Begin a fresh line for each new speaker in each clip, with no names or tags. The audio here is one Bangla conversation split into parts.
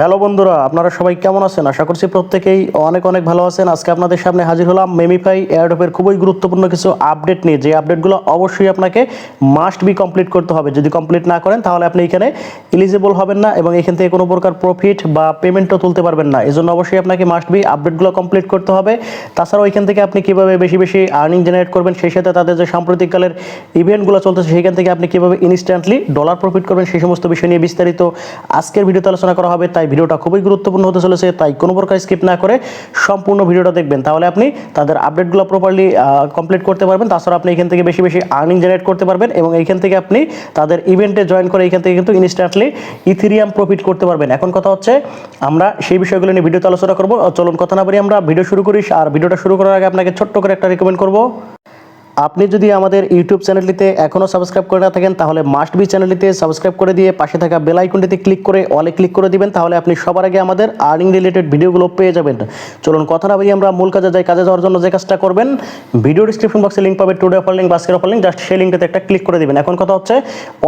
হ্যালো বন্ধুরা, আপনারা সবাই কেমন আছেন? আশা করছি প্রত্যেকেই অনেক অনেক ভালো আছেন। আজকে আপনাদের সামনে হাজির হলাম মেমিফাই এয়ারড্রপের খুবই গুরুত্বপূর্ণ কিছু আপডেট নিয়ে। যে আপডেটগুলো অবশ্যই আপনাকে মাস্ট বি কমপ্লিট করতে হবে। যদি কমপ্লিট না করেন তাহলে আপনি এখানে এলিজিবল হবেন না এবং এখান থেকে কোনো প্রকার প্রফিট বা পেমেন্টও তুলতে পারবেন না। এজন্য অবশ্যই আপনাকে মাস্ট বি আপডেটগুলো কমপ্লিট করতে হবে। তাছাড়াও এখান থেকে আপনি কীভাবে বেশি বেশি আর্নিং জেনারেট করবেন, সেই সাথে তাদের যে সাম্প্রতিককালের ইভেন্টগুলো চলতেছে সেখান থেকে আপনি কীভাবে ইনস্ট্যান্টলি ডলার প্রফিট করবেন, সেই সমস্ত বিষয় নিয়ে বিস্তারিত আজকের ভিডিওতে আলোচনা করা হবে। তাই ভিডিওটা খুবই গুরুত্বপূর্ণ হতে চলেছে, তাই কোনো প্রকার স্কিপ না করে সম্পূর্ণ ভিডিওটা দেখবেন। তাহলে আপনি তাদের আপডেটগুলো প্রপারলি কমপ্লিট করতে পারবেন। তাছাড়া আপনি এখান থেকে বেশি বেশি আর্নিং জেনারেট করতে পারবেন এবং এইখান থেকে আপনি তাদের ইভেন্টে জয়েন করে এইখান থেকে কিন্তু ইনস্ট্যান্টলি ইথেরিয়াম প্রফিট করতে পারবেন। এখন কথা হচ্ছে আমরা সেই বিষয়গুলো নিয়ে ভিডিওতে আলোচনা করব। চলুন কথা না বলি আমরা ভিডিও শুরু করি। আর ভিডিওটা শুরু করার আগে আপনাকে ছোট্ট করে একটা রিকমেন্ড করব। আপনি যদি আমাদের ইউটিউব চ্যানেলটিতে এখনও সাবস্ক্রাইব করে না থাকেন তাহলে মাস্ট বি চ্যানেলটিতে সাবস্ক্রাইব করে দিয়ে পাশে থাকা বেল আইকনটিতে ক্লিক করে অলে ক্লিক করে দিবেন। তাহলে আপনি সবার আগে আমাদের আর্নিং রিলেটেড ভিডিওগুলো পেয়ে যাবেন। চলুন কথা না বলি আমরা মূল কাজে যাই। কাজে যাওয়ার জন্য যে কাজটা করবেন, ভিডিও ডিসক্রিপশন বক্সে লিঙ্ক পাবে টুডে অফার লিঙ্ক, বাস্কের অফার লিঙ্ক, জাস্ট সেই লিঙ্কটাতে একটা ক্লিক করে দিবেন। এখন কথা হচ্ছে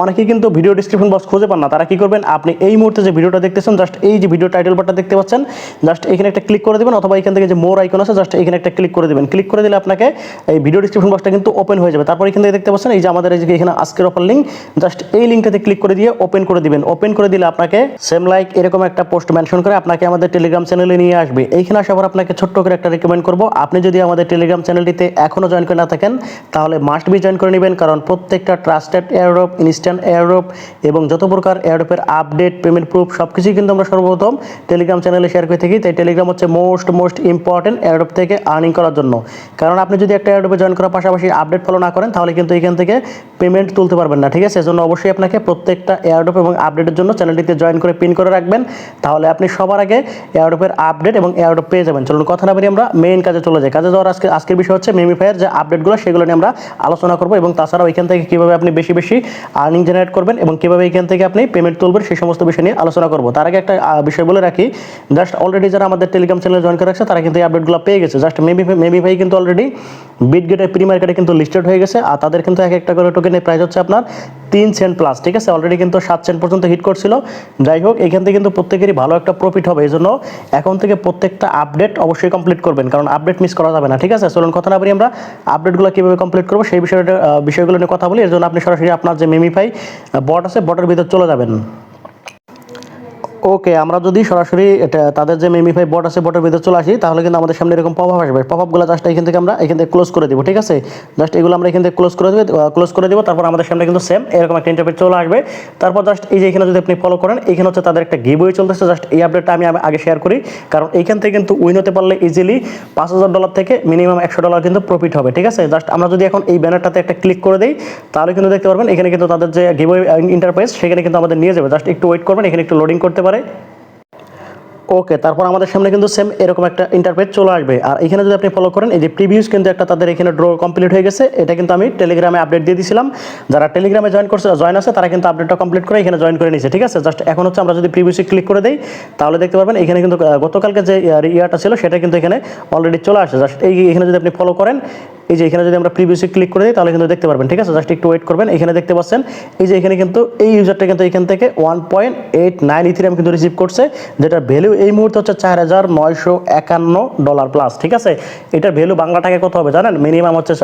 অনেকেই কিন্তু ভিডিও ডিসক্রিপশন বক্স খুঁজে পান না। তারা কি করবেন, আপনি এই মুহূর্তে যে ভিডিওটা দেখতেছেন, জাস্ট এই যে ভিডিও টাইটেল বারটা দেখতে পাচ্ছেন, জাস্ট এখানে একটা ক্লিক করে দিবেন, অথবা এখান থেকে যে মোর আইকন আছে জাস্ট এখানে একটা ক্লিক করে দিবেন। ক্লিক করে দিলে আপনাকে এই ভিডিও ডিসক্রিপশন বক্সটা কিন্তু ওপেন হয়ে যাবে। তারপর এখান থেকে দেখতে পাচ্ছেন এই যে আমাদের এই যে এখানে আজকের অফার লিঙ্ক, জাস্ট এই লিঙ্কটাতে ক্লিক করে দিয়ে ওপেন করে দিবেন। ওপেন করে দিলে আপনাকে সেম লাইক এরকম একটা পোস্ট মেনশন করে আপনাকে আমাদের টেলিগ্রাম চ্যানেলে নিয়ে আসবে। এইখানে আসার পর আপনাকে ছোট্ট করে একটা রিকমেন্ড করব, আপনি যদি আমাদের টেলিগ্রাম চ্যানেলটিতে এখনও জয়েন করে না থাকেন তাহলে মাস্ট বি জয়েন করে নেবেন। কারণ প্রত্যেকটা ট্রাস্টেড এয়ারড্রপ, ইনস্ট্যান্ট এয়ারড্রপ এবং যত প্রকার এয়ারড্রপের আপডেট, পেমেন্ট প্রুফ সবকিছুই কিন্তু আমরা সর্বপ্রথম টেলিগ্রাম চ্যানেলে শেয়ার করে থাকি। তাই টেলিগ্রাম হচ্ছে মোস্ট ইম্পর্টেন্ট এয়ারড্রপ থেকে আর্নিং করার জন্য। কারণ আপনি যদি একটা এয়ারড্রপে জয়েন করার পাশাপাশি আপডেট ফলো না করেন তাহলে কিন্তু এখান থেকে পেমেন্ট তুলতে পারবেন না। ঠিক আছে, এজন্য অবশ্যই আপনাকে প্রত্যেকটা এয়ারড্রপ এবং আপডেটের জন্য চ্যানেলটিতে জয়েন করে পিন করে রাখবেন। তাহলে আপনি সবার আগে এয়ারড্রপের আপডেট এবং এয়ারড্রপ পেয়ে যাবেন। চলুন কথা না বলি আমরা মেইন কাজে চলে যাই। কাজে যাওয়ার আজকের বিষয় হচ্ছে মেমিফাইয়ের যে আপডেটগুলো সেগুলো নিয়ে আমরা আলোচনা করবো এবং তাছাড়াও এখান থেকে কীভাবে আপনি বেশি বেশি আর্নিং জেনারেট করবেন এবং কীভাবে এখান থেকে আপনি পেমেন্ট তুলবেন সেই সমস্ত বিষয় নিয়ে আলোচনা করবো। তার আগে একটা বিষয় বলে রাখি, জাস্ট অলরেডি যারা আমাদের টেলিগ্রাম চ্যানেলে জয়েন করে রাখছে তারা কিন্তু এই আপডেটগুলো পেয়ে গেছে। জাস্ট মেমিফাই কিন্তু অলরেডি বিটগেটের প্রি মার্কেটে কিন্তু লিস্টেড হয়ে গেছে। আর তাদের কিন্তু এক একটা করে টোকেনের প্রাইস হচ্ছে আপনার 3 সেন্ট প্লাস। ঠিক আছে, অলরেডি কিন্তু 7 সেন্ট পর্যন্ত হিট করছিল। যাই হোক, এখান থেকে কিন্তু প্রত্যেকেরই ভালো একটা প্রফিট হবে। এই জন্য এখন থেকে প্রত্যেকটা আপডেট অবশ্যই কমপ্লিট করবেন, কারণ আপডেট মিস করা যাবে না। ঠিক আছে, চলুন কথা না বলি আমরা আপডেটগুলো কীভাবে কমপ্লিট করবো সেই বিষয়গুলো নিয়ে কথা বলি। এর জন্য আপনি সরাসরি আপনার যে মেমিফাই বট আছে বটের ভিতর চলে যাবেন। ওকে, আমরা যদি সরাসরি এটা তাদের যে মেমিফাই বট আছে বটের ভিতরে চলে আসি তাহলে কিন্তু আমাদের সামনে এরকম পপআপ আসবে। পপআপগুলো জাস্ট এখান থেকে আমরা এখান থেকে ক্লোজ করে দিব। ঠিক আছে, জাস্ট এগুলো আমরা এখান থেকে ক্লোজ করে দেবো। তারপর আমাদের সামনে কিন্তু সেম এরকম একটা ইন্টারফেস চলে আসবে। তারপর জাস্ট এই যে এখানে যদি আপনি ফলো করেন, এখানে হচ্ছে তাদের একটা গিভওয়ে চলতেছে। জাস্ট এই আপডেটটা আমি আগে শেয়ার করি, কারণ এইখান থেকে কিন্তু উইন হতে পারলে ইজিলি $5000 থেকে মিনিমাম $100 কিন্তু প্রফিট হবে। ঠিক আছে, জাস্ট আমরা যদি এখন এই ব্যানারটাতে একটা ক্লিক করে দিই তাহলে কিন্তু দেখতে পারবেন এখানে কিন্তু তাদের যে গিভওয়ে ইন্টারফেস সেখানে কিন্তু আমাদের নিয়ে যাবে। জাস্ট একটু ওয়েট করবেন, এখানে একটু লোডিং করতে পারে। ওকে, তারপর আমাদের সামনে কিন্তু সেম এরকম একটা ইন্টারফেস চলে আসবে। আর এখানে যদি আপনি ফলো করেন এই যে প্রিভিউস কিন্তু একটা তাদের এখানে ড্র কমপ্লিট হয়ে গেছে। এটা কিন্তু আমি টেলিগ্রামে আপডেট দিয়ে দিয়েছিলাম। যারা টেলিগ্রামে জয়েন আছে তারা কিন্তু আপডেটটা কমপ্লিট করে এখানে জয়েন করে নিয়েছে। ঠিক আছে, জাস্ট এখন হচ্ছে আমরা যদি প্রিভিউসে ক্লিক করে দিই তাহলে দেখতে পারবেন এখানে কিন্তু গতকালকে যে ইয়ারটা ছিল সেটা কিন্তু এখানে অলরেডি চলে আসে। জাস্ট এখানে যদি আপনি ফলো করেন, এই যে এখানে যদি আমরা প্রিভিউসে ক্লিক করে দিই তাহলে কিন্তু দেখতে পারবেন। ঠিক আছে, জাস্ট একটু ওয়েট করবেন। এখানে দেখতে পাচ্ছেন এই যে এখানে কিন্তু এই ইউজারটা কিন্তু এখান থেকে 1.89 ইথেরিয়াম কিন্তু রিসিভ করছে, যেটার ভ্যালু এই মুহূর্তে হচ্ছে $4951 প্লাস। ঠিক আছে, এটার ভ্যালু বাংলা টাকায় কত হবে জানেন? মিনিমাম হচ্ছে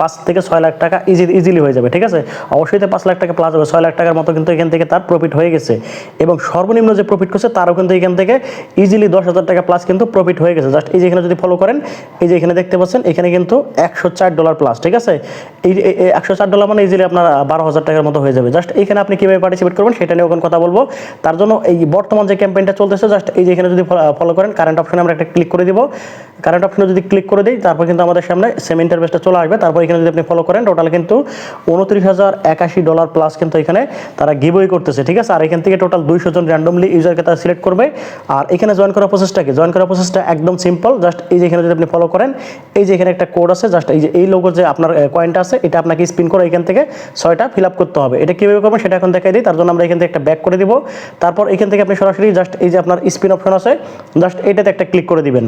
5 থেকে 6 লাখ টাকা ইজিলি হয়ে যাবে। ঠিক আছে, অবশ্যই তো 5 লাখ টাকা প্লাস হবে, 6 লাখ টাকার মতো কিন্তু এখান থেকে তার প্রফিট হয়ে গেছে। এবং সর্বনিম্ন যে প্রফিট করছে তারও কিন্তু এখান থেকে ইজিলি 10,000 টাকা প্লাস কিন্তু প্রফিট হয়ে গেছে। জাস্ট এই যে এখানে যদি ফলো করেন, এই যে এখানে দেখতে পাচ্ছেন এখানে কিন্তু $104 প্লাস। ঠিক আছে, এই $104 মানে ইজিলি আপনার 12,000 টাকার মতো হয়ে যাবে। জাস্ট এখানে আপনি কীভাবে পার্টিসিপেট করবেন সেটা নিয়ে এখন কথা বলবো। তার জন্য এই বর্তমান যে ক্যাম্পেইনটা চলতেছে, জাস্ট এই যে এখানে যদি ফলো করেন কারেন্ট অপশনে আমরা একটা ক্লিক করে দিব। কারেন্ট অপশনে যদি ক্লিক করে দিই তারপর কিন্তু আমাদের সামনে সেম ইন্টারফেসটা চলে আসবে। তারপর এখানে যদি আপনি ফলো করেন টোটাল কিন্তু $29,081 প্লাস কিন্তু এখানে তারা গিভওয়ে করতেছে। ঠিক আছে, আর এখান থেকে টোটাল 200 জন র্যান্ডমলি ইউজারকে তারা সিলেক্ট করবে। আর এখানে জয়েন করার প্রসেসটা একদম সিম্পল। জাস্ট এই যে এখানে যদি আপনি ফলো করেন, এই যে এখানে একটা কোড আছে, জাস্ট এই যে এই লোগো যে আপনার কয়েনটা আছে এটা আপনাকে স্পিন করে এখান থেকে 6টা ফিল আপ করতে হবে। এটা কীভাবে করবেন সেটা এখন দেখাই দিই। তার জন্য আমরা এখান থেকে একটা ব্যাক করে দিব। তারপর এখান থেকে আপনি সরাসরি জাস্ট এই যে আপনার স্পিন অপশন আছে জাস্ট এটাতে একটা ক্লিক করে দিবেন।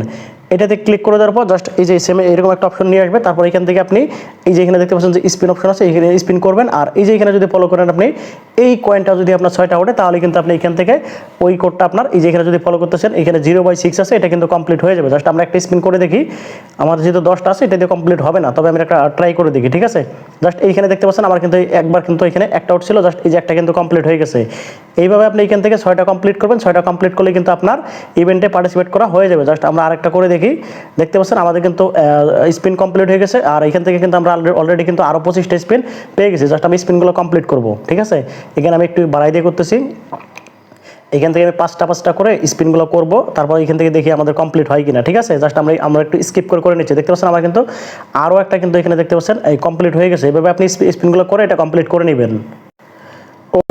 এটাতে ক্লিক করে দেওয়ার পর জাস্ট এই যে সেম এরকম একটা অপশন নিয়ে আসবে। তারপর এখান থেকে আপনি এই যে এখানে দেখতে পাচ্ছেন যে স্পিন অপশন আছে, এখানে স্পিন করবেন। আর এই যে এখানে যদি ফলো করেন আপনি এই কয়েনটা যদি আপনার 6টা ওঠে তাহলে কিন্তু আপনি এখান থেকে ওই কোডটা আপনার এই যে এখানে যদি ফলো করতেছেন এখানে 0/6 আছে, এটা কিন্তু কমপ্লিট হয়ে যাবে। জাস্ট আমরা একটা স্পিন করে দেখি, আমার যেহেতু 10টা আছে এটা দিয়ে কমপ্লিট হবে না, তবে আমি একটা ট্রাই করে দেখি, ঠিক আছে। জাস্ট এইখানে দেখতে পাচ্ছেন আমার কিন্তু একবার কিন্তু এখানে একটা উঠছিল, জাস্ট এই যে একটা কিন্তু কমপ্লিট হয়ে গেছে। এইভাবে আপনি এখান থেকে 6টা কমপ্লিট করবেন। 6টা কমপ্লিট করলে কিন্তু আপনার ইভেন্টে পার্টিসিপেট করা হয়ে যাবে। জাস্ট আমরা আরেকটা করে দেখি, দেখতে পাচ্ছেন আমাদের কিন্তু স্পিন কমপ্লিট হয়ে গেছে। আর এখান থেকে কিন্তু আমরা অলরেডি কিন্তু আরও 25টা স্পিন পেয়ে গেছি। জাস্ট আমি স্পিনগুলো কমপ্লিট করব, ঠিক আছে। এখানে আমি একটু বাড়াই দিয়ে করতেছি। এখান থেকে আমি 5টা করে স্পিনগুলো করব, তারপর এখান থেকে দেখি আমাদের কমপ্লিট হয় কিনা, ঠিক আছে। জাস্ট আমরা একটু স্কিপ করে নিচ্ছি। দেখতে পাচ্ছেন আমার কিন্তু আরও একটা কিন্তু এখানে দেখতে পাচ্ছেন এই কমপ্লিট হয়ে গেছে। এভাবে আপনি স্পিনগুলো করে এটা কমপ্লিট করে নেবেন।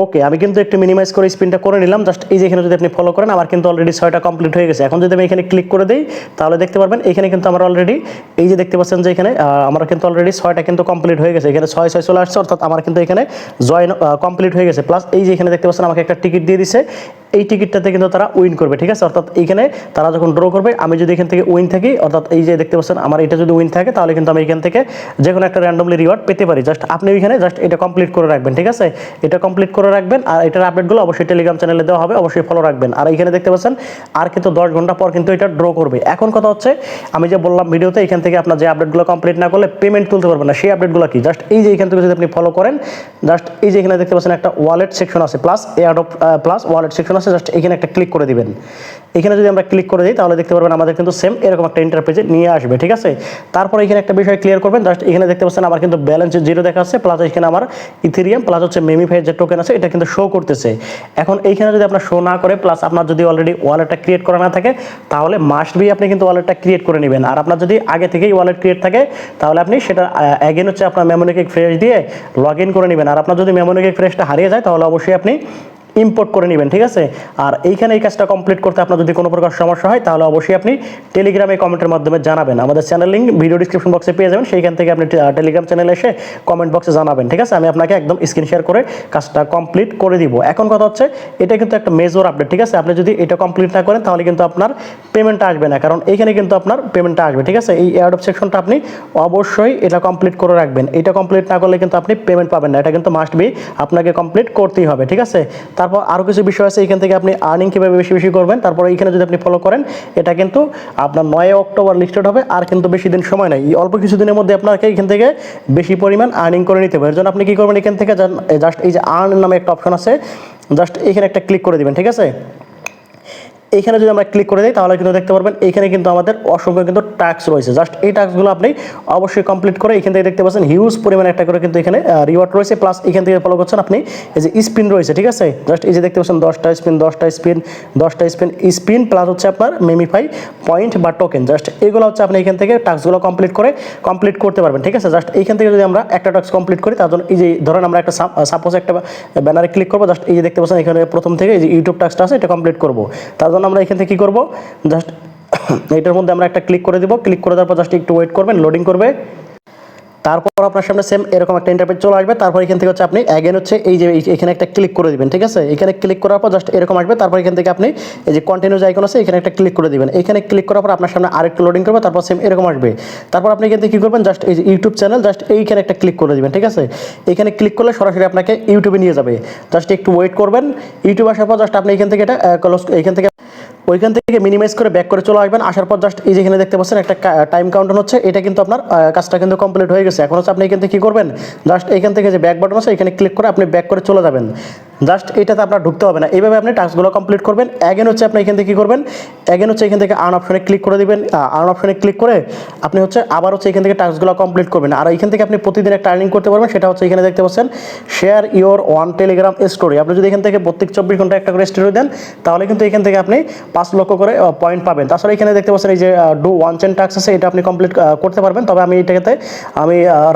ওকে, আমি কিন্তু একটু মিনিমাইজ করে স্পিনটা করে নিলাম। জাস্ট এই যে এখানে যদি আপনি ফলো করেন আমার কিন্তু অলরেডি 6টা কমপ্লিট হয়ে গেছে। এখন যদি আমি এখানে ক্লিক করে দিই তাহলে দেখতে পারবেন এখানে কিন্তু আমার অলরেডি এই যে দেখতে পাচ্ছেন যে এখানে আমার কিন্তু অলরেডি 6টা কিন্তু কমপ্লিট হয়ে গেছে। এখানে 6 চলে আসছে, অর্থাৎ আমার কিন্তু এখানে জয়েন কমপ্লিট হয়ে গেছে। প্লাস এই যে এখানে দেখতে পাচ্ছেন আমাকে একটা টিকিট দিয়ে দিছে, এই টিকিটটাতে কিন্তু তারা উইন করবে, ঠিক আছে। অর্থাৎ এইখানে তারা যখন ড্র করবে আমি যদি এখান থেকে উইন থাকি, অর্থাৎ এই যে দেখতে পাচ্ছেন আমার এটা যদি উইন থাকে তাহলে কিন্তু আমি এখান থেকে যে কোনো একটা র্যান্ডমলি রিওয়ার্ড পেতে পারি। জাস্ট আপনি ওইখানে জাস্ট এটা কমপ্লিট করে রাখবেন, ঠিক আছে। এটা কমপ্লিট করে রাখবেন আর এটার আপডেটগুলো অবশ্যই টেলিগ্রাম চ্যানেলে দেওয়া হবে, অবশ্যই ফলো রাখবেন। আর এখানে দেখতে পাচ্ছেন আর কিন্তু 10 ঘন্টা পর কিন্তু এটা ড্র করবে। এখন কথা হচ্ছে আমি যে বললাম ভিডিওতে এখান থেকে আপনার যে আপডেটগুলো কমপ্লিট না করলে পেমেন্ট তুলতে পারবেন না, সেই আপডেটগুলো কি জাস্ট এই যে এখান থেকে যদি আপনি ফলো করেন জাস্ট এই যে এখানে দেখতে পাচ্ছেন একটা ওয়ালেট সেকশন আছে, plus airdrop plus wallet section আছে, জাস্ট এখানে একটা ক্লিক করে দিবেন। এখানে যদি আমরা ক্লিক করে দিই তাহলে দেখতে পারবেন আমাদের কিন্তু সেম এরকম একটা ইন্টারপেজে নিয়ে আসবে, ঠিক আছে। তারপর এখানে একটা বিষয় ক্লিয়ার করবেন, জাস্ট এখানে দেখতে পাচ্ছেন আমার কিন্তু ব্যালেন্স 0 দেখা আছে, প্লাস এখানে আমার ইথেরিয়াম প্লাস হচ্ছে মেমিফাই যে টোকেন আছে এটা কিন্তু শো করতেছে। এখন এইখানে যদি আপনার শো না করে প্লাস আপনার যদি অলরেডি ওয়ালেটটা ক্রিয়েট করা না থাকে তাহলে মাস্ট বি আপনি কিন্তু ওয়ালেটটা ক্রিয়েট করে নেবেন। আর আপনার যদি আগে থেকেই ওয়ালেট ক্রিয়েট থাকে তাহলে আপনি সেটা অ্যাগেন হচ্ছে আপনার মেমোনিক ফ্রেশ দিয়ে লগ ইন করে নেবেন। আর আপনার যদি মেমোনিক ফ্রেশটা হারিয়ে যায় তাহলে অবশ্যই আপনি ইম্পোর্ট করে নেবেন, ঠিক আছে। আর এইখানে এই কাজটা কমপ্লিট করতে আপনার যদি কোনো প্রকার সমস্যা হয় তাহলে অবশ্যই আপনি টেলিগ্রামে কমেন্টের মাধ্যমে জানাবেন। আমাদের চ্যানেল লিঙ্ক ভিডিও ডিসক্রিপশন বক্সে পেয়ে যাবেন, সেইখান থেকে আপনি টেলিগ্রাম চ্যানেলে এসে কমেন্ট বক্সে জানাবেন, ঠিক আছে। আমি আপনাকে একদম স্ক্রিন শেয়ার করে কাজটা কমপ্লিট করে দিব। এখন কথা হচ্ছে এটা কিন্তু একটা মেজর আপডেট, ঠিক আছে। আপনি যদি এটা কমপ্লিট না করেন তাহলে কিন্তু আপনার পেমেন্টটা আসবে না, কারণ এইখানে কিন্তু আপনার পেমেন্টটা আসবে, ঠিক আছে। এই এয়ারড্রপ সেকশনটা আপনি অবশ্যই এটা কমপ্লিট করে রাখবেন। এটা কমপ্লিট না করলে কিন্তু আপনি পেমেন্ট পাবেন না, এটা কিন্তু মাস্ট বি আপনাকে কমপ্লিট করতেই হবে, ঠিক আছে। তারপর আরও কিছু বিষয় আছে, এখান থেকে আপনি আর্নিং কীভাবে বেশি বেশি করবেন। তারপরে এইখানে যদি আপনি ফলো করেন এটা কিন্তু আপনার 9 অক্টোবর লিস্টেড হবে, আর কিন্তু বেশি দিন সময় নাই। এই অল্প কিছু দিনের মধ্যে আপনাকে এখান থেকে বেশি পরিমাণ আর্নিং করে নিতে হবে। এর জন্য আপনি কী করবেন, এখান থেকে জাস্ট এই যে আর্ন নামে একটা অপশন আছে, জাস্ট এখানে একটা ক্লিক করে দিবেন, ঠিক আছে। এইখানে যদি আমরা ক্লিক করে দিই তাহলে কিন্তু দেখতে পারবেন এইখানে কিন্তু আমাদের অসংখ্য কিন্তু টাস্ক রয়েছে। জাস্ট এই টাস্কগুলো আপনি অবশ্যই কমপ্লিট করে এখান থেকে দেখতে পাচ্ছেন হিউজ পরিমাণে একটা করে কিন্তু এখানে রিওয়ার্ড রয়েছে। প্লাস এখান থেকে ফলো করছেন আপনি এই যে স্পিন রয়েছে, ঠিক আছে। জাস্ট এই যে দেখতে পাচ্ছেন 10টা স্পিন প্লাস হচ্ছে আপনার মেমিফাই পয়েন্ট বা টোকেন। জাস্ট এগুলো হচ্ছে আপনি এখান থেকে টাস্কগুলো কমপ্লিট করতে পারবেন, ঠিক আছে। জাস্ট এইখান থেকে যদি আমরা একটা টাস্ক কমপ্লিট করি তার জন্য এই যে ধরেন আমরা একটা সাপোজ একটা ব্যানারে ক্লিক করবো, জাস্ট এই যে দেখতে পাচ্ছেন এখানে প্রথম থেকে এই যে ইউটিউব টাস্কটা আছে এটা কমপ্লিট করবো। তার জন্য আমরা এখান থেকে কী করবো, জাস্ট এটার মধ্যে আমরা একটা ক্লিক করে দিব। ক্লিক করে দেওয়ার পর জাস্ট একটু ওয়েট করবেন, লোডিং করবে। তারপর আপনার সামনে সেম এরকম একটা ইন্টারপেজ চলে আসবে। তারপর এখান থেকে হচ্ছে আপনি অ্যাগেন হচ্ছে এই যে এখানে একটা ক্লিক করে দিবেন, ঠিক আছে। এখানে ক্লিক করার পর জাস্ট এরকম আসবে। তারপর এখান থেকে আপনি এই যে কন্টিনিউজ আইকন আছে এখানে একটা ক্লিক করে দিবেন। এখানে ক্লিক করার পর আপনার সামনে আরেকটু লোডিং করবে, তারপর সেম এরকম আসবে। তারপর আপনি এখান থেকে কী করবেন, জাস্ট এই যে ইউটিউব চ্যানেল জাস্ট এইখানে একটা ক্লিক করে দিবেন, ঠিক আছে। এখানে ক্লিক করলে সরাসরি আপনাকে ইউটিউবে নিয়ে যাবে। জাস্ট একটু ওয়েট করবেন। ইউটিউব আসার পর জাস্ট আপনি এখান থেকে এটা এখান থেকে ওইখান থেকে মিনিমাইজ করে ব্যাক করে চলে আসবেন। আসার পর জাস্ট এই যেখানে দেখতে পাচ্ছেন একটা টাইম কাউন্টার হচ্ছে, এটা কিন্তু আপনার কাজটা কিন্তু কমপ্লিট হয়ে গেছে। এখন হচ্ছে আপনি এখান থেকে কী করবেন, জাস্ট এইখান থেকে যে ব্যাক বাটন আছে এখানে ক্লিক করে আপনি ব্যাক করে চলে যাবেন। জাস্ট এটাতে আপনার ঢুকতে হবে না, এইভাবে আপনি টাস্কগুলো কমপ্লিট করবেন। অ্যাগেন হচ্ছে আপনি এখান থেকে কী করবেন, অ্যাগেন হচ্ছে এখান থেকে আর্ন অপশনে ক্লিক করে দিবেন। আর্ন অপশনে ক্লিক করে আপনি হচ্ছে আবার হচ্ছে এখান থেকে টাস্কগুলো কমপ্লিট করবেন। আর এখান থেকে আপনি প্রতিদিন একটা আর্নিং করতে পারবেন, সেটা হচ্ছে এখানে দেখতে পাচ্ছেন share your one Telegram story. আপনি যদি এখান থেকে প্রত্যেক 24 ঘন্টা একটা করে স্টোরি দেন তাহলে কিন্তু এখান থেকে আপনি 5 লক্ষ করে পয়েন্ট পাবেন। তাছাড়া এখানে দেখতে পাচ্ছেন এই যে ডু ওয়ান চেন টাস্ক আছে, এটা আপনি কমপ্লিট করতে পারবেন। তবে আমি এটাতে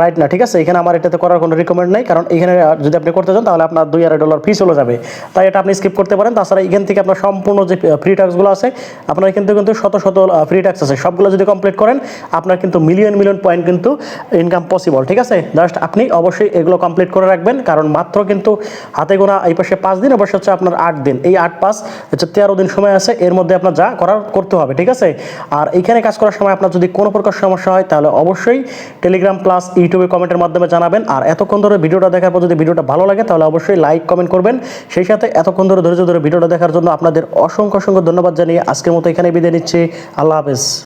রাইট না, ঠিক আছে। এখানে আমার এটাতে করার কোনো রিকমেন্ড নেই, কারণ এখানে যদি আপনি করতে চান তাহলে আপনার $2,000 ফিস চলে যাবে, তাই এটা আপনি স্কিপ করতে পারেন। তাছাড়া এখান থেকে আপনার সম্পূর্ণ যে ফ্রি টাস্কগুলো আছে, আপনার কিন্তু শত শত ফ্রি টাস্ক আছে, সবগুলো যদি কমপ্লিট করেন আপনার কিন্তু মিলিয়ন মিলিয়ন পয়েন্ট কিন্তু ইনকাম পসিবল। ঠিক আছে, জাস্ট আপনি অবশ্যই এগুলো কমপ্লিট করে রাখবেন, কারণ মাত্র কিন্তু হাতে গোনা এই পাশে 5 দিন, অবশ্যই হচ্ছে আপনার 8 দিন, এই 8-5 হচ্ছে 13 দিন সময় আছে, এর মধ্যে আপনার যা করার করতে হবে। ঠিক আছে, আর এইখানে কাজ করার সময় আপনার যদি কোনো প্রকার সমস্যা হয় তাহলে অবশ্যই টেলিগ্রাম প্লাস ইউটিউবে কমেন্টের মাধ্যমে জানাবেন। আর এতক্ষণ ধরে ভিডিওটা দেখার পর যদি ভিডিওটা ভালো লাগে তাহলে অবশ্যই লাইক কমেন্ট করবেন। সেই সাথে এতক্ষণ ধরে ধৈর্য ধরে ভিডিওটা দেখার জন্য আপনাদের অসংখ্য অসংখ্য ধন্যবাদ জানিয়ে আজকের মতো এখানে বিদায় নিচ্ছি। আল্লাহ হাফেজ।